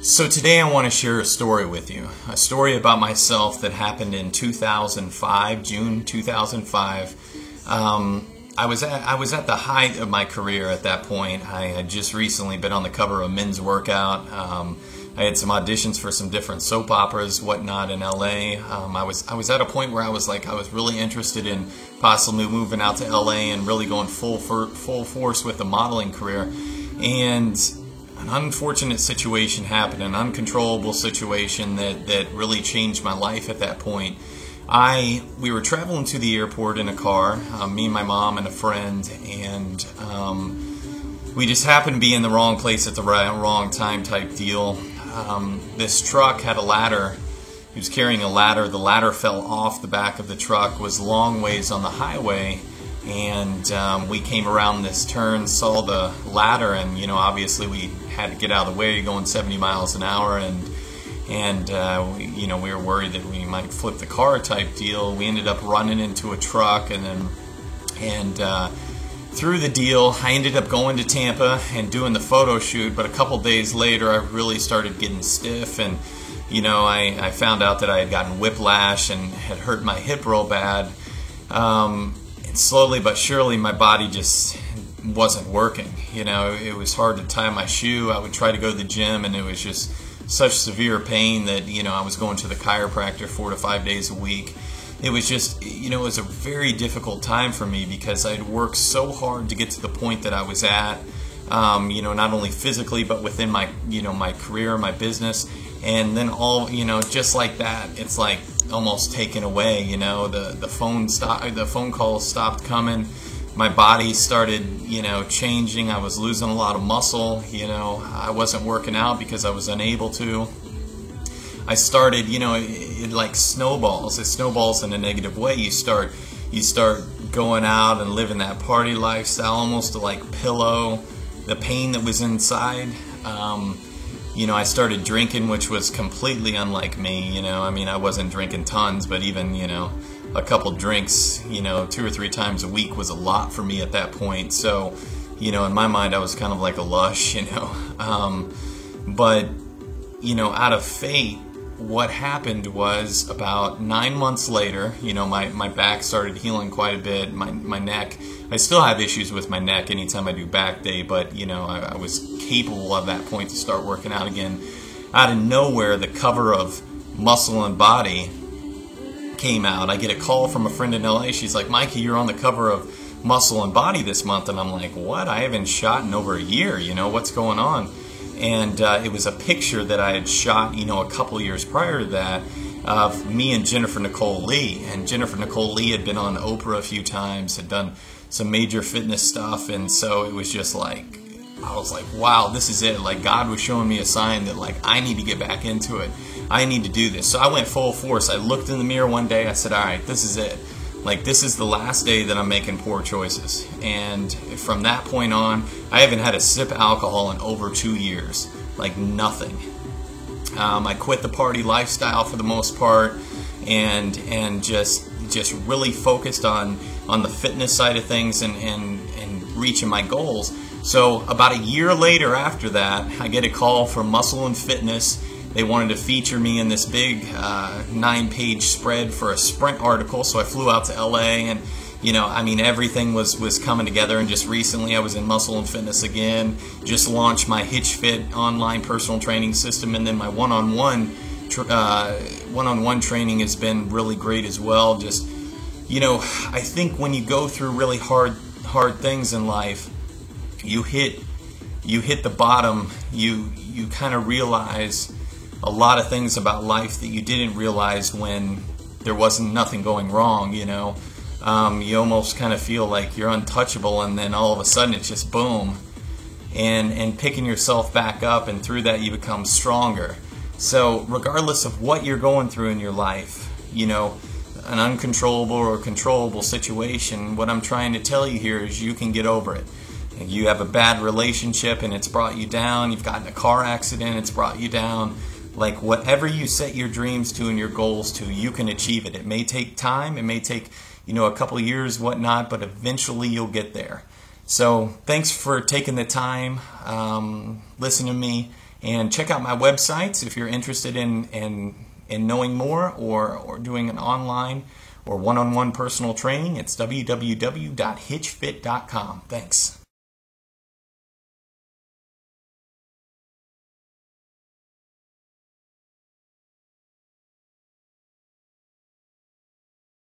So today I want to share a story with you, a story about myself that happened in 2005, June 2005. I was at the height of my career at that point. I had just recently been on the cover of Men's Workout. I had some auditions for some different soap operas, whatnot, in LA. I was at a point where I was really interested in possibly moving out to LA and really going full force with the modeling career. And an unfortunate situation happened, an uncontrollable situation that really changed my life at that point. We were traveling to the airport in a car, me and my mom and a friend, and we just happened to be in the wrong place at the wrong time type deal. This truck had a ladder. He was carrying a ladder. The ladder fell off the back of the truck, was long ways on the highway, and we came around this turn, saw the ladder, and obviously we had to get out of the way, going 70 miles an hour, and we were worried that we might flip the car type deal. We ended up running into a truck, and through the deal, I ended up going to Tampa and doing the photo shoot. But a couple days later, I really started getting stiff, and I found out that I had gotten whiplash and had hurt my hip real bad. And slowly but surely, my body just wasn't working. It was hard to tie my shoe. I would try to go to the gym, and it was just such severe pain that I was going to the chiropractor 4 to 5 days a week. It was just it was a very difficult time for me because I'd worked so hard to get to the point that I was at, not only physically but within my my career, my business, and then all just like that, it's like almost taken away. The phone calls stopped coming. My body started changing. I was losing a lot of muscle. I wasn't working out because I was unable to. I started, it like snowballs. It snowballs in a negative way. You start going out and living that party lifestyle, almost to like pillow the pain that was inside. I started drinking, which was completely unlike me. I wasn't drinking tons, but even a couple drinks 2 or 3 times a week was a lot for me at that point. So in my mind, I was kind of like a lush. But out of fate, what happened was about 9 months later, my back started healing quite a bit. My neck, I still have issues with my neck anytime I do back day, but I was capable at that point to start working out again. Out of nowhere, the cover of Muscle and Body came out. I get a call from a friend in LA. She's like, "Mikey, you're on the cover of Muscle and Body this month." And I'm like, "What? I haven't shot in over a year. What's going on?" And it was a picture that I had shot, a couple years prior to that, of me and Jennifer Nicole Lee. And Jennifer Nicole Lee had been on Oprah a few times, had done some major fitness stuff, and so it was just like, I was like, wow, this is it. Like, God was showing me a sign that, like, I need to get back into it. I need to do this. So I went full force. I looked in the mirror one day. I said, all right, this is it. Like, this is the last day that I'm making poor choices. And from that point on, I haven't had a sip of alcohol in over 2 years. Like, nothing. I quit the party lifestyle for the most part, and just really focused on the fitness side of things and reaching my goals. So about a year later after that, I get a call from Muscle and Fitness. They wanted to feature me in this big 9-page spread for a Sprint article, so I flew out to LA, and everything was coming together. And just recently I was in Muscle and Fitness again, just launched my HitchFit online personal training system, and then my one-on-one training has been really great as well. Just I think when you go through really hard things in life, you hit the bottom, you kind of realize a lot of things about life that you didn't realize when there wasn't nothing going wrong. You almost kind of feel like you're untouchable, and then all of a sudden it's just boom, and picking yourself back up, and through that you become stronger. So regardless of what you're going through in your life, an uncontrollable or controllable situation, what I'm trying to tell you here is you can get over it. If you have a bad relationship and it's brought you down, you've gotten a car accident, it's brought you down, like whatever you set your dreams to and your goals to, you can achieve it. It may take time, it may take a couple of years, whatnot, but eventually you'll get there. So thanks for taking the time, listening to me, And check out my websites if you're interested in knowing more or doing an online or one-on-one personal training. It's www.hitchfit.com. Thanks.